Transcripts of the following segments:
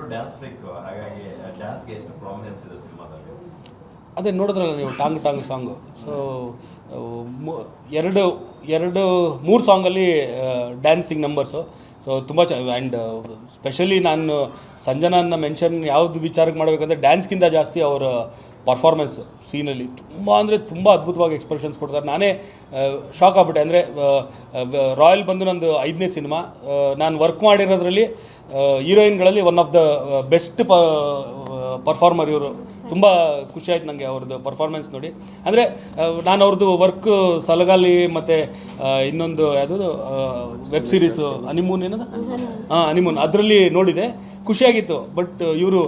ಇವರು dance freak, ಹಾಗಾಗಿ ಡ್ಯಾನ್ಸ್ಗೆ ಎಷ್ಟು ಪ್ರಾಮಿನೆನ್ಸ್ ಇದೆ ಸಿನಿಮಾದಲ್ಲಿ? ಅದೇ ನೋಡಿದ್ರಲ್ಲ ನೀವು ಟಾಂಗ್ ಸಾಂಗು. ಸೊ ಮೂರು ಸಾಂಗಲ್ಲಿ ಡ್ಯಾನ್ಸಿಂಗ್ ನಂಬರ್ಸು. ಸೊ ತುಂಬ ಆ್ಯಂಡ್ ಸ್ಪೆಷಲಿ ನಾನು ಸಂಜನಾನ ಮೆನ್ಷನ್ ಯಾವುದು ವಿಚಾರಕ್ಕೆ ಮಾಡಬೇಕಂದ್ರೆ ಡ್ಯಾನ್ಸ್ಗಿಂತ ಜಾಸ್ತಿ ಅವರ ಪರ್ಫಾರ್ಮೆನ್ಸು ಸೀನಲ್ಲಿ ತುಂಬ ಅದ್ಭುತವಾಗಿ ಎಕ್ಸ್ಪ್ರೆಷನ್ಸ್ ಕೊಡ್ತಾರೆ. ನಾನೇ ಶಾಕ್ ಆಗ್ಬಿಟ್ಟೆ. ಅಂದರೆ ರಾಯಲ್ ಬಂದು ನಂದು 5ನೇ ಸಿನಿಮಾ. ನಾನು ವರ್ಕ್ ಮಾಡಿರೋದ್ರಲ್ಲಿ ಹೀರೋಯಿನ್ಗಳಲ್ಲಿ one of the best performer ಇವರು. ತುಂಬ ಖುಷಿ ಆಯ್ತು ನನಗೆ ಅವ್ರದ್ದು ಪರ್ಫಾರ್ಮೆನ್ಸ್ ನೋಡಿ. ಅಂದರೆ ನಾನು ಅವ್ರದ್ದು ವರ್ಕ್ ಸಲಗಾಲಿ ಮತ್ತು ಇನ್ನೊಂದು ಯಾವುದದು ವೆಬ್ ಸೀರೀಸು ಹನಿಮೂನ್ ಏನದು ಹನಿಮೂನ್ ಅದರಲ್ಲಿ ನೋಡಿದೆ, ಖುಷಿಯಾಗಿತ್ತು. ಬಟ್ ಇವರು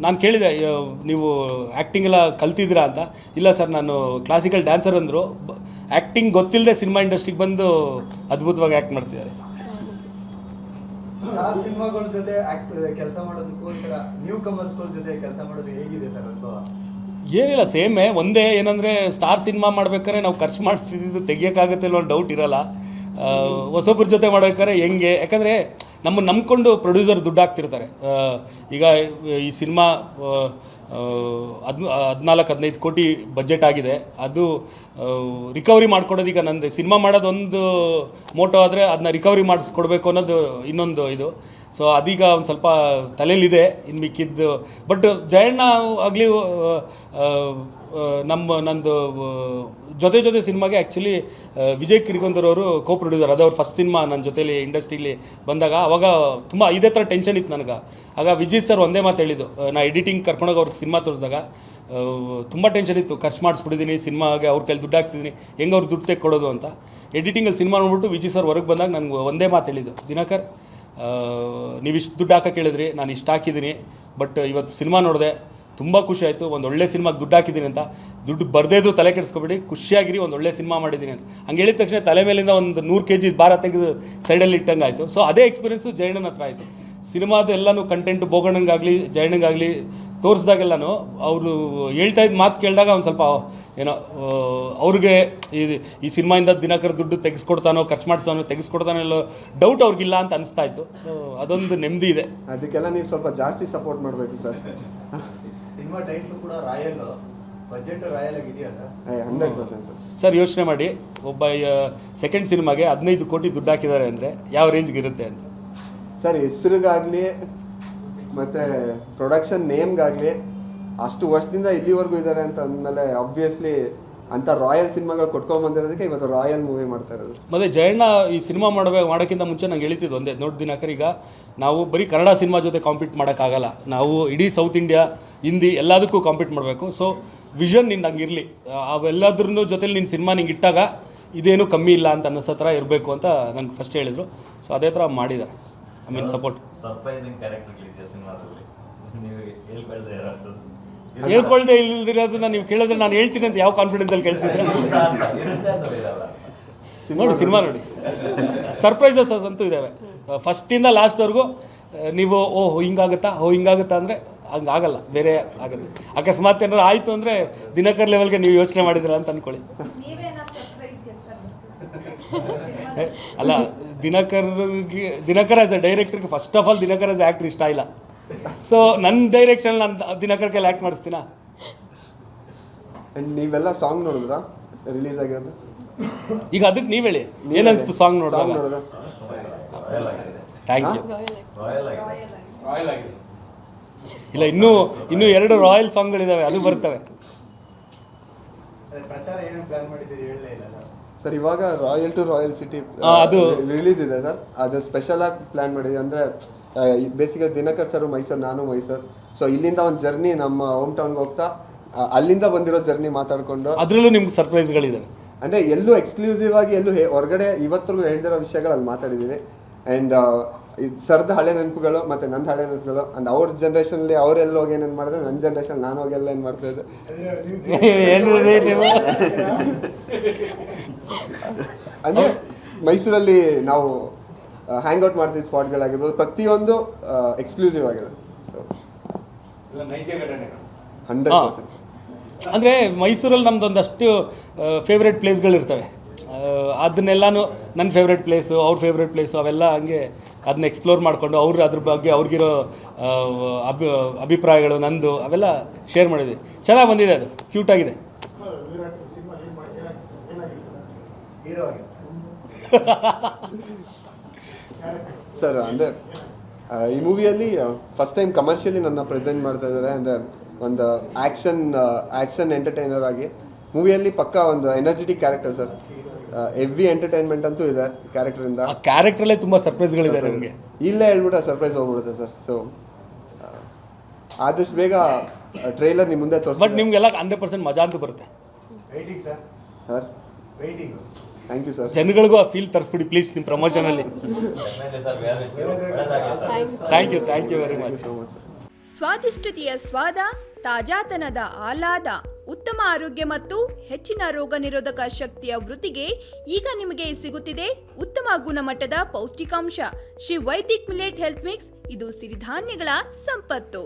ನಾನು ಕೇಳಿದೆ ನೀವು ಆ್ಯಕ್ಟಿಂಗ್ ಎಲ್ಲ ಕಲ್ತಿದ್ದೀರಾ ಅಂತ. ಇಲ್ಲ ಸರ್ ನಾನು ಕ್ಲಾಸಿಕಲ್ ಡ್ಯಾನ್ಸರ್ ಅಂದರು. ಆ್ಯಕ್ಟಿಂಗ್ ಗೊತ್ತಿಲ್ಲದೆ ಸಿನಿಮಾ ಇಂಡಸ್ಟ್ರಿಗೆ ಬಂದು ಅದ್ಭುತವಾಗಿ ಆ್ಯಕ್ಟ್ ಮಾಡ್ತಿದ್ದಾರೆ. ಸ್ಟಾರ್ ಸಿನಿಮಾಗಳ ಜೊತೆ ಕೆಲಸ ಮಾಡೋದಕ್ಕೂ ಒಂಥರ ನ್ಯೂ ಕಮರ್ಸ್ಗಳ ಜೊತೆ ಕೆಲಸ ಮಾಡೋದು ಹೇಗಿದೆ ಸರ್ ಅನುಭವ? ಏನಿಲ್ಲ, ಸೇಮೇ. ಒಂದೇ ಏನಂದರೆ ಸ್ಟಾರ್ ಸಿನಿಮಾ ಮಾಡ್ಬೇಕಾದ್ರೆ ನಾವು ಖರ್ಚು ಮಾಡಿಸ್ತಿದ್ದು ತೆಗಿಯೋಕ್ಕಾಗುತ್ತೆ ಅನ್ನೋ ಡೌಟ್ ಇರೋಲ್ಲ. ಹೊಸೊಬ್ಬರ ಜೊತೆ ಮಾಡ್ಬೇಕಾದ್ರೆ ಹೆಂಗೆ, ಯಾಕಂದರೆ ನಮ್ಮನ್ನು ನಂಬ್ಕೊಂಡು ಪ್ರೊಡ್ಯೂಸರ್ ದುಡ್ಡು ಹಾಕ್ತಿರ್ತಾರೆ. ಈಗ ಈ ಸಿನಿಮಾ 14-15 ಕೋಟಿ ಬಜೆಟ್ ಆಗಿದೆ. ಅದು ರಿಕವರಿ ಮಾಡ್ಕೊಡೋದು ಈಗ ನಂದು ಸಿನಿಮಾ ಮಾಡೋದು ಒಂದು ಮೋಟೋ ಆದರೆ ಅದನ್ನ ರಿಕವರಿ ಮಾಡಿಸ್ಕೊಡ್ಬೇಕು ಅನ್ನೋದು ಇನ್ನೊಂದು ಇದು. ಸೊ ಅದೀಗ ಒಂದು ಸ್ವಲ್ಪ ತಲೆಯಲ್ಲಿದೆ ಇನ್ನು ಮಿಕ್ಕಿದ್ದು. ಬಟ್ ಜಯಣ್ಣ ಆಗಲಿ ನಂದು ಜೊತೆ ಸಿನಿಮಾಗೆ ಆ್ಯಕ್ಚುಲಿ ವಿಜಯ್ ಕಿರ್ಗೊಂದರ್ ಅವರು ಕೋ ಪ್ರೊಡ್ಯೂಸರ್. ಅದು ಅವ್ರ ಫಸ್ಟ್ ಸಿನಿಮಾ ನನ್ನ ಜೊತೆಲಿ ಇಂಡಸ್ಟ್ರೀಲಿ ಬಂದಾಗ ಅವಾಗ ತುಂಬ ಇದೇ ಥರ ಟೆನ್ಷನ್ ಇತ್ತು ನನಗೆ. ಆಗ ವಿಜಯ್ ಸರ್ ಒಂದೇ ಮಾತು ಹೇಳಿದ್ದು, ನಾ ಎಡಿಟಿಂಗ್ ಕರ್ಕೊಂಡೋಗಿ ಅವ್ರಿಗೆ ಸಿನಿಮಾ ತೋರಿಸಿದಾಗ ತುಂಬ ಟೆನ್ಷನ್ ಇತ್ತು. ಖರ್ಚು ಮಾಡಿಸ್ಬಿಟ್ಟಿದ್ದೀನಿ ಸಿನಿಮಾಗೆ, ಅವ್ರ ಕೈಲಿ ದುಡ್ಡು ಹಾಕ್ಸಿದ್ದೀನಿ, ಹೆಂಗೆ ಅವ್ರು ದುಡ್ಡು ತೆಕ್ಕೊಡೋದು ಅಂತ. ಎಡಿಟಿಂಗಲ್ಲಿ ಸಿನಿಮಾ ನೋಡ್ಬಿಟ್ಟು ವಿಜಯ್ ಸರ್ ಹೊರಗೆ ಬಂದಾಗ ನನಗೆ ಒಂದೇ ಮಾತು ಹೇಳಿದ್ದು, ದಿನಕರ್ ನೀವು ಇಷ್ಟು ದುಡ್ಡು ಹಾಕಕ್ಕೆ ಹೇಳಿದ್ರಿ, ನಾನು ಇಷ್ಟು ಹಾಕಿದ್ದೀನಿ. ಬಟ್ ಇವತ್ತು ಸಿನಿಮಾ ನೋಡಿದೆ, ತುಂಬ ಖುಷಿ ಆಯಿತು. ಒಂದು ಒಳ್ಳೆ ಸಿನಿಮಾಗೆ ದುಡ್ಡು ಹಾಕಿದ್ದೀನಿ ಅಂತ. ದುಡ್ಡು ಬರದೇ ಇದ್ರು ತಲೆ ಕೆಡಿಸ್ಕೊಬೇಡಿ, ಖುಷಿಯಾಗಿರಿ, ಒಂದು ಒಳ್ಳೆ ಸಿನಿಮಾ ಮಾಡಿದ್ದೀನಿ ಅಂತ. ಹಂಗೆ ಹೇಳಿದ ತಕ್ಷಣ ತಲೆ ಮೇಲಿಂದ ಒಂದು 100 kg ಭಾರ ತೆಗೆದು ಸೈಡಲ್ಲಿ ಇಟ್ಟಂಗೆ ಆಯಿತು. ಸೊ ಅದೇ ಎಕ್ಸ್ಪೀರಿಯೆನ್ಸು ಜಯಣ್ಣನ ಹತ್ರ ಆಯಿತು. ಸಿನಿಮಾದ ಎಲ್ಲನೂ ಕಂಟೆಂಟು ಬೋಗಣ್ಣಂಗಾಗಲಿ ಜಯಣ್ಣಂಗಾಗಲಿ ತೋರಿಸ್ದಾಗೆಲ್ಲನೂ ಅವರು ಹೇಳ್ತಾ ಇದ್ದ ಮಾತು ಕೇಳಿದಾಗ ಒಂದು ಸ್ವಲ್ಪ ಏನೋ ಅವ್ರಿಗೆ ಈ ಸಿನಿಮಾಯಿಂದ ದಿನಕರ್ ದುಡ್ಡು ತೆಗೆಸ್ಕೊಡ್ತಾನೋ, ಖರ್ಚು ಮಾಡಿಸ್ತಾನೋ, ತೆಗೆಸ್ಕೊಡ್ತಾನೋ ಎಲ್ಲೋ ಡೌಟ್ ಅವ್ರಿಗಿಲ್ಲ ಅಂತ ಅನಿಸ್ತಾ ಇತ್ತು. ಸೊ ಅದೊಂದು ನೆಮ್ಮದಿ ಇದೆ. ಅದಕ್ಕೆಲ್ಲ ನೀವು ಸ್ವಲ್ಪ ಜಾಸ್ತಿ ಸಪೋರ್ಟ್ ಮಾಡಬೇಕು ಸರ್. ಸಿನಿಮಾ ಟೈಟ್ಲು ಕೂಡ ರಾಯಲ್, ಬಜೆಟ್ ರಾಯಲ್ ಆಗಿದೆಯಾ ಸರ್? 100% ಸರ್. ಸರ್ ಯೋಚನೆ ಮಾಡಿ, ಒಬ್ಬ ಸೆಕೆಂಡ್ ಸಿನಿಮಾಗೆ 15 ಕೋಟಿ ದುಡ್ಡು ಹಾಕಿದ್ದಾರೆ ಅಂದರೆ ಯಾವ ರೇಂಜ್ಗೆ ಇರುತ್ತೆ ಅಂತ. ಸರ್ ಹೆಸರಿಗಾಗಲಿ ಮತ್ತು ಪ್ರೊಡಕ್ಷನ್ ನೇಮ್ಗಾಗಲಿ ಅಷ್ಟು ವರ್ಷದಿಂದ ಇಲ್ಲಿವರೆಗೂ ಇದ್ದಾರೆ ಅಂತ ಅಂದಮೇಲೆ ಆಬ್ವಿಯಸ್ಲಿ ಅಂಥ ರಾಯಲ್ ಸಿನಿಮಾಗಳು ಕೊಟ್ಕೊಂಬಂದಿರೋದಕ್ಕೆ ಇವತ್ತು ರಾಯಲ್ ಮೂವಿ ಮಾಡ್ತಾ ಇರೋದು. ಮತ್ತು ಜಯಣ್ಣ ಈ ಸಿನಿಮಾ ಮಾಡೋಕ್ಕಿಂತ ಮುಂಚೆ ನಂಗೆ ಹೇಳ್ತಿದ್ದು ಒಂದೇ, ನೋಡಿ ದಿನಕರ್, ಈಗ ನಾವು ಬರೀ ಕನ್ನಡ ಸಿನಿಮಾ ಜೊತೆ ಕಾಂಪೀಟ್ ಮಾಡೋಕ್ಕಾಗಲ್ಲ, ನಾವು ಇಡೀ ಸೌತ್ ಇಂಡಿಯಾ ಹಿಂದಿ ಎಲ್ಲದಕ್ಕೂ ಕಾಂಪೀಟ್ ಮಾಡಬೇಕು. ಸೊ ವಿಷನ್ ನಿಂದು ಹಂಗಿರಲಿ, ಅವೆಲ್ಲದ್ರ ಜೊತೆಲಿ ನಿನ್ನ ಸಿನಿಮಾ ನಿಂಗೆ ಇಟ್ಟಾಗ ಇದೇನು ಕಮ್ಮಿ ಇಲ್ಲ ಅಂತ ಅನ್ನಿಸೋ ಥರ ಇರಬೇಕು ಅಂತ ನನಗೆ ಫಸ್ಟ್ ಹೇಳಿದರು. ಸೊ ಅದೇ ಥರ ಮಾಡಿದ್ದಾರೆ. I mean support. ಸರ್ಪ್ರೈಸಿಂಗ್ ಕ್ಯಾರೆಕ್ಟರ್ಗಳಿದೆ ಸಿನಿಮಾದಲ್ಲಿ, ನೀವು ಹೇಳ್ಕೊಳ್ದೆ ಇಲ್ದಿರೋದನ್ನ ನೀವು ಕೇಳಿದ್ರೆ ನಾನು ಹೇಳ್ತೀನಿ ಅಂತ ಯಾವ ಕಾನ್ಫಿಡೆನ್ಸಲ್ಲಿ ಕೇಳ್ತಿದ್ರೆ? ನೋಡಿ ಸಿನಿಮಾ ನೋಡಿ, ಸರ್ಪ್ರೈಸಸ್ ಅಂತೂ ಇದ್ದಾವೆ ಫಸ್ಟಿಂದ ಲಾಸ್ಟ್ವರೆಗೂ. ನೀವು ಹಿಂಗಾಗುತ್ತಾ ಅಂದರೆ ಹಂಗಾಗಲ್ಲ, ಬೇರೆ ಆಗುತ್ತೆ. ಅಕಸ್ಮಾತ್ ಏನಾರು ಆಯಿತು ಅಂದರೆ ದಿನಕರ್ ಲೆವೆಲ್ಗೆ ನೀವು ಯೋಚನೆ ಮಾಡಿದಿರ ಅಂತ ಅಂದ್ಕೊಳ್ಳಿ. ಅಲ್ಲ, ದಿನಕರ್ ಆ್ಯಸ್ ಎ ಡೈರೆಕ್ಟರ್ಗೆ first of all Dinakar as actor ಇಷ್ಟ ಇಲ್ಲ. ಸೊ ನನ್ನ ಡೈರೆಕ್ಷನ್ ನಾನು ದಿನಕರ್ ಕೈಲಿ ಆ್ಯಕ್ಟ್ ಮಾಡಿಸ್ತೀನಾ? ನೀವೆಲ್ಲ ಸಾಂಗ್ ನೋಡಿದ್ರಾ ರಿಲೀಸ್ ಆಗಿರೋದು? ಈಗ ಅದಕ್ಕೆ ನೀವು ಹೇಳಿ, ಏನನ್ನಿಸ್ತು ಸಾಂಗ್ ನೋಡಿದಾಗ? Thank you. ಇಲ್ಲ, ಇನ್ನೂ 2 ರಾಯಲ್ ಸಾಂಗ್ಗಳಿದ್ದಾವೆ, ಅದು ಬರ್ತವೆ. ಸರ್ ಇವಾಗ ರಾಯಲ್ ಟು ರಾಯಲ್ ಸಿಟಿ ಅದು ರಿಲೀಸ್ ಇದೆ ಸರ್. ಅದು ಸ್ಪೆಷಲ್ ಆಗಿ ಪ್ಲಾನ್ ಮಾಡಿದೆ. ಅಂದರೆ ಬೇಸಿಕಲಿ ದಿನಕರ್ ಸರ್ ಮೈಸೂರು, ನಾನು ಮೈಸೂರು. ಸೊ ಇಲ್ಲಿಂದ ಒಂದು ಜರ್ನಿ ನಮ್ಮ ಹೋಮ್ ಟೌನ್ಗೆ ಹೋಗ್ತಾ ಅಲ್ಲಿಂದ ಬಂದಿರೋ ಜರ್ನಿ ಮಾತಾಡಿಕೊಂಡು ಅದರಲ್ಲೂ ನಿಮ್ಗೆ ಸರ್ಪ್ರೈಸ್ಗಳಿದ್ದಾವೆ. ಅಂದರೆ ಎಲ್ಲೂ ಎಕ್ಸ್ಕ್ಲೂಸಿವ್ ಆಗಿ ಎಲ್ಲೂ ಹೊರಗಡೆ ಇವತ್ತರೆಗೂ ಹೇಳ್ದಿರೋ ವಿಷಯಗಳು ಅಲ್ಲಿ ಮಾತಾಡಿದ್ದೀವಿ. ಆ್ಯಂಡ್ ಸರ್ದ ಹಳೆ ನೆನಪುಗಳು ಮತ್ತು ನನ್ನ ಹಳೆ ನೆನಪುಗಳು. ಆ್ಯಂಡ್ ಅವ್ರ ಜನ್ರೇಷನಲ್ಲಿ ಅವರೆಲ್ಲ ಹೋಗಿ ಏನೇನು ಮಾಡಿದ್ರೆ ನನ್ನ ಜನ್ರೇಷನ್ ನಾನು ಹೋಗಿ ಎಲ್ಲ ಏನು ಮಾಡ್ತಾಯಿದ್ದೆ. ಅಂದರೆ ಮೈಸೂರಲ್ಲಿ ನಾವು ಹ್ಯಾಂಗ್ ಔಟ್ ಮಾಡ್ತಿದ್ದ ಸ್ಪಾಟ್ಗಳಾಗಿರ್ಬೋದು, ಪ್ರತಿಯೊಂದು ಎಕ್ಸ್ಕ್ಲೂಸಿವ್ ಆಗಿರೋದು. ಸೊ 100%. ಅಂದರೆ ಮೈಸೂರಲ್ಲಿ ನಮ್ಮದೊಂದಷ್ಟು ಫೇವ್ರೆಟ್ ಪ್ಲೇಸ್ಗಳಿರ್ತವೆ. ಅದನ್ನೆಲ್ಲನೂ ನನ್ನ ಫೇವ್ರೆಟ್ ಪ್ಲೇಸು, ಅವ್ರ ಫೇವ್ರೆಟ್ ಪ್ಲೇಸು, ಅವೆಲ್ಲ ಹಂಗೆ ಅದನ್ನ ಎಕ್ಸ್ಪ್ಲೋರ್ ಮಾಡಿಕೊಂಡು ಅವ್ರು ಅದ್ರ ಬಗ್ಗೆ ಅವ್ರಿಗಿರೋ ಅಭಿಪ್ರಾಯಗಳು ನಂದು ಅವೆಲ್ಲ ಶೇರ್ ಮಾಡಿದ್ವಿ. ಚೆನ್ನಾಗಿ ಬಂದಿದೆ, ಅದು ಕ್ಯೂಟಾಗಿದೆ. ಹೀರೋ ಆಗಿ ಸರ್ ಅಂದರೆ ಈ ಮೂವಿಯಲ್ಲಿ ಫಸ್ಟ್ ಟೈಮ್ ಕಮರ್ಷಿಯಲಿ ನನ್ನ ಪ್ರೆಸೆಂಟ್ ಮಾಡ್ತಾ ಇದ್ದಾರೆ. ಅಂದರೆ ಒಂದು ಆ್ಯಕ್ಷನ್ ಎಂಟರ್ಟೈನರ್ ಆಗಿ ಮೂವಿಯಲ್ಲಿ ಪಕ್ಕ ಒಂದು energetic character sir. Heavy entertainment ಅಂತೂ ಇದೆ ಕ್ಯಾರೆಕ್ಟರಿಂದ. ಆ ಕ್ಯಾರೆಕ್ಟ್ರಲ್ಲೇ ತುಂಬ ಸರ್ಪ್ರೈಸ್ಗಳಿದೆ ನಮಗೆ. ಇಲ್ಲೇ ಹೇಳ್ಬಿಟ್ರೆ ಸರ್ಪ್ರೈಸ್ ಹೋಗ್ಬಿಡುತ್ತೆ ಸರ್. ಸೊ ಆದಷ್ಟು ಬೇಗ ಟ್ರೈಲರ್ ನಿಮ್ಮ ಮುಂದೆ ತೋರಿಸಿ. ಬಟ್ ನಿಮಗೆಲ್ಲ 100% ಮಜಾ ಅಂತೂ ಬರುತ್ತೆ. Waiting sir, sir waiting. Thank you sir. ಜನಗಳಿಗೂ ಆ ಫೀಲ್ ತರಿಸ್ಬಿಡಿ ಪ್ಲೀಸ್ ನಿಮ್ಮ ಪ್ರಮೋಷನಲ್ಲಿ. Definitely sir, we are with you. ಒಳ್ಳೆದಾಗಲಿ sir. Thank you very much. ಸ್ವಾದಿಷ್ಟತೆಯ ಸ್ವಾದ, ತಾಜಾತನದ ಆಹ್ಲಾದ, ಉತ್ತಮ ಆರೋಗ್ಯ ಮತ್ತು ಹೆಚ್ಚಿನ ರೋಗ ನಿರೋಧಕ ಶಕ್ತಿಯ ವೃದ್ಧಿಗೆ ಈಗ ನಿಮಗೆ ಸಿಗುತ್ತಿದೆ ಉತ್ತಮ ಗುಣಮಟ್ಟದ ಪೌಷ್ಟಿಕಾಂಶ. Shri Vaidik millet health mix, ಇದು ಸಿರಿಧಾನ್ಯಗಳ ಸಂಪತ್ತು.